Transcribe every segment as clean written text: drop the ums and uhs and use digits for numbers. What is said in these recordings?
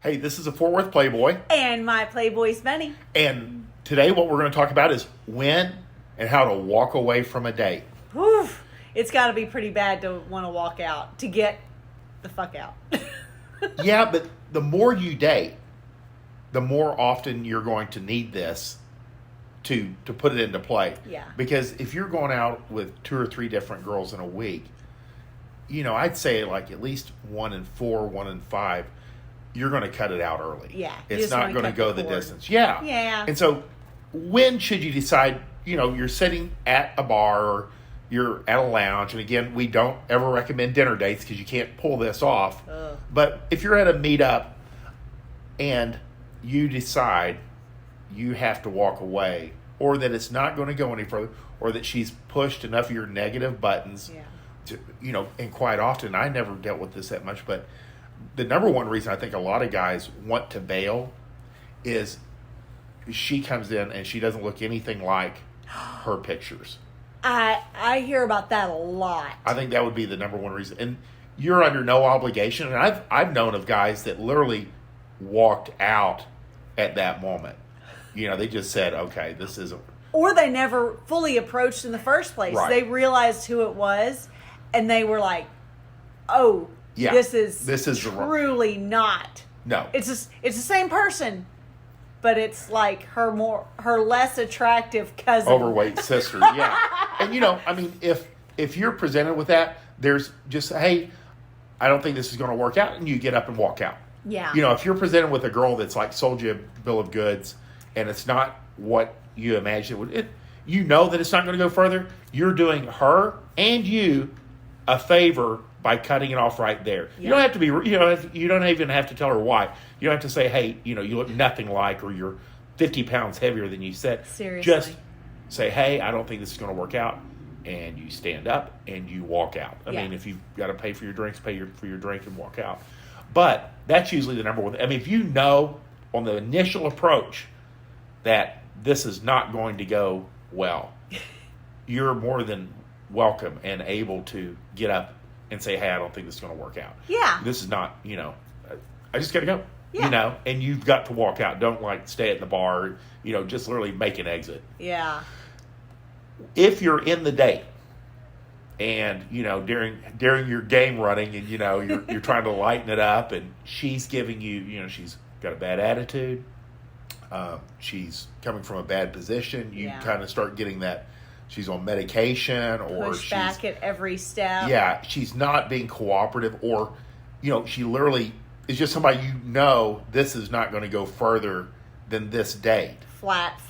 Hey, this is a Fort Worth Playboy. And my Playboys Bunny. And today what we're going to talk about is when and how to walk away from a date. Whew. It's got to be pretty bad to want to walk out, to get the fuck out. Yeah, but the more you date, the more often you're going to need this to put it into play. Yeah. Because if you're going out with 2 or 3 different girls in a week, I'd say like at least 1 in 4, 1 in 5, you're going to cut it out early. Yeah. It's not going to go the distance. Yeah. And so when should you decide, you're sitting at a bar or you're at a lounge, and again, we don't ever recommend dinner dates because you can't pull this off. Ugh. But if you're at a meetup and you decide you have to walk away, or that it's not going to go any further, or that she's pushed enough of your negative buttons, to, and quite often, I never dealt with this that much, but the number one reason I think a lot of guys want to bail is she comes in and she doesn't look anything like her pictures. I hear about that a lot. I think that would be the number one reason. And you're under no obligation. And I've known of guys that literally walked out at that moment. They just said, okay, this isn't. Or they never fully approached in the first place. Right. They realized who it was, and they were like, oh, yeah, this is truly not. No. It's the same person, but it's like her less attractive cousin. Overweight sister, yeah. And if you're presented with that, there's just, hey, I don't think this is going to work out, and you get up and walk out. Yeah. If you're presented with a girl that's like sold you a bill of goods, and it's not what you imagine it would, that it's not going to go further, you're doing her and you a favor by cutting it off right there. Yeah. You don't have to be, you don't even have to tell her why. You don't have to say, hey, you look nothing like, or you're 50 pounds heavier than you said. Seriously. Just say, hey, I don't think this is going to work out. And you stand up and you walk out. I mean, if you've got to pay for your drinks, pay for your drink and walk out. But that's usually the number one. I mean, if you know on the initial approach that this is not going to go well, you're more than welcome and able to get up and say, hey, I don't think this is going to work out. Yeah. This is not, I just got to go. Yeah. And you've got to walk out. Don't stay at the bar, just literally make an exit. Yeah. If you're in the date and, during your game running and, you're trying to lighten it up and she's giving you, she's got a bad attitude. She's coming from a bad position. You kind of start getting that she's on medication or push back at every step. Yeah, she's not being cooperative, or she literally is just somebody this is not going to go further than this date. Flat.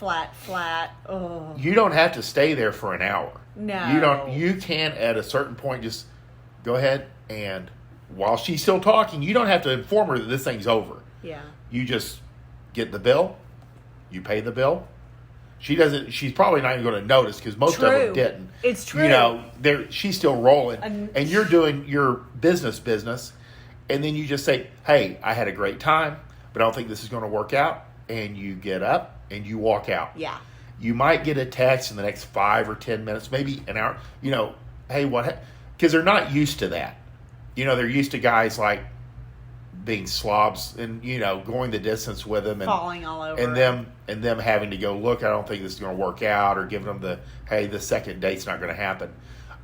Oh. You don't have to stay there for an hour. No. You don't. You can at a certain point just go ahead, and while she's still talking, you don't have to inform her that this thing's over. Yeah. You just get the bill. You pay the bill. She doesn't. She's probably not even going to notice because most of them didn't. It's true. She's still rolling, and you're doing your business, and then you just say, "Hey, I had a great time, but I don't think this is going to work out." And you get up and you walk out. Yeah. You might get a text in the next 5 or 10 minutes, maybe an hour. Hey, what? Because they're not used to that. They're used to guys like being slobs and going the distance with them and falling all over, and them having to go, look, I don't think this is going to work out, or giving them the second date's not going to happen.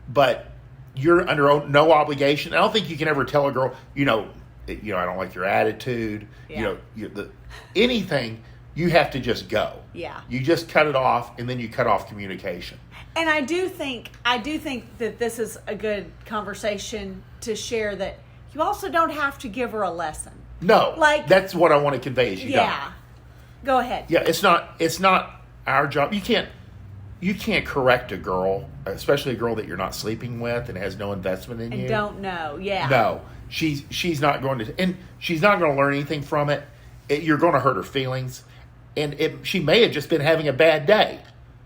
But you're under no obligation. I don't think you can ever tell a girl, I don't like your attitude. Yeah. Anything. You have to just go. Yeah. You just cut it off, and then you cut off communication. And I do think that this is a good conversation to share, that you also don't have to give her a lesson. No. That's what I want to convey is you don't. Go ahead. Yeah, it's not our job. You can't correct a girl, especially a girl that you're not sleeping with and has no investment in you. And don't know. Yeah. No. She's not going to, and she's not going to learn anything from it. You're going to hurt her feelings. And she may have just been having a bad day,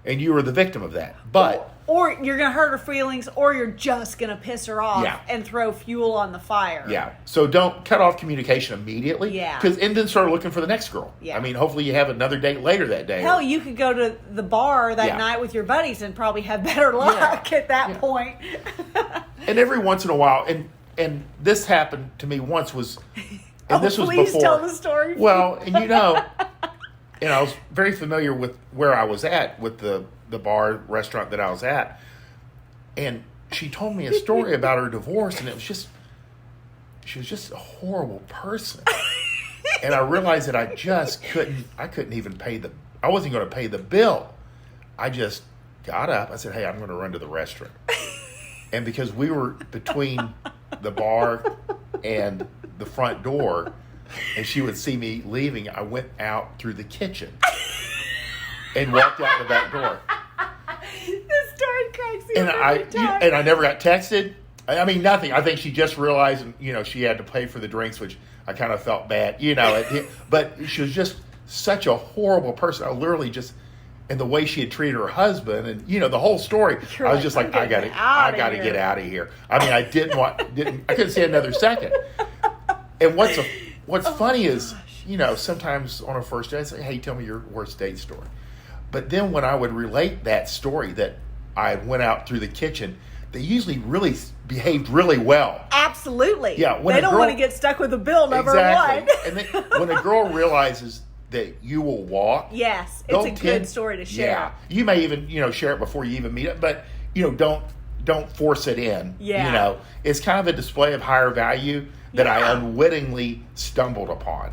and you were the victim of that. But or you're going to hurt her feelings, or you're just going to piss her off and throw fuel on the fire. Yeah. So don't cut off communication immediately. Yeah. And then start looking for the next girl. Yeah. I mean, hopefully you have another date later that day. Hell, you could go to the bar that night with your buddies and probably have better luck at that point. And every once in a while, and this happened to me once, was And this was please before. tell the story. Well, and and I was very familiar with where I was at with the bar restaurant that I was at, and she told me a story about her divorce, and she was just a horrible person. And I realized that I couldn't even I wasn't going to pay the bill. I just got up. I said, hey, I'm going to run to the restaurant. And because we were between the bar and the front door, and she would see me leaving, I went out through the kitchen and walked out the back door. This story cracks me up every time. And I never got texted. I mean, nothing. I think she just realized, she had to pay for the drinks, which I kind of felt bad, but she was just such a horrible person. I literally and the way she had treated her husband, and the whole story, I was just like, I got to get out of here. I mean, I I couldn't stay another second. And what's funny is, sometimes on a first date, I say, hey, tell me your worst date story. But then when I would relate that story that I went out through the kitchen, they usually really behaved really well. Absolutely. Yeah. They don't want to get stuck with a bill, number one. And then, when a girl realizes that you will walk. Yes. It's a good story to share. Yeah. You may even, share it before you even meet it, but, don't force it in. Yeah. It's kind of a display of higher value that I unwittingly stumbled upon.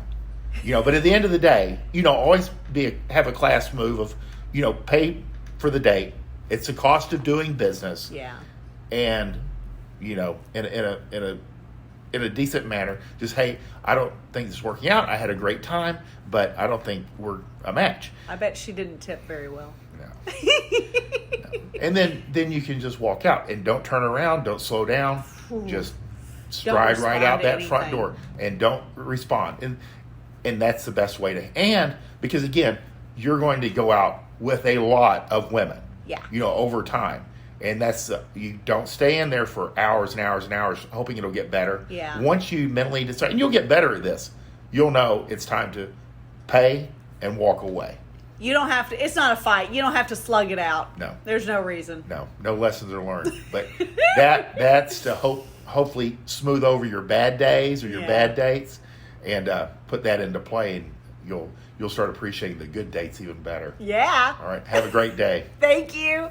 But at the end of the day, always have a class move of, pay for the date. It's the cost of doing business. Yeah. And, in a decent manner, just, hey, I don't think this is working out. I had a great time, but I don't think we're a match. I bet she didn't tip very well. No. And then you can just walk out and don't turn around, don't slow down, just stride right out that front door and don't respond. And that's the best way to, and because again, you're going to go out with a lot of women, over time. And that's, you don't stay in there for hours and hours and hours hoping it'll get better. Yeah. Once you mentally decide, and you'll get better at this, you'll know it's time to pay and walk away. You don't have to, it's not a fight. You don't have to slug it out. No. There's no reason. No lessons are learned. But that's to hopefully smooth over your bad days or your bad dates and put that into play, and you'll start appreciating the good dates even better. Yeah. All right. Have a great day. Thank you.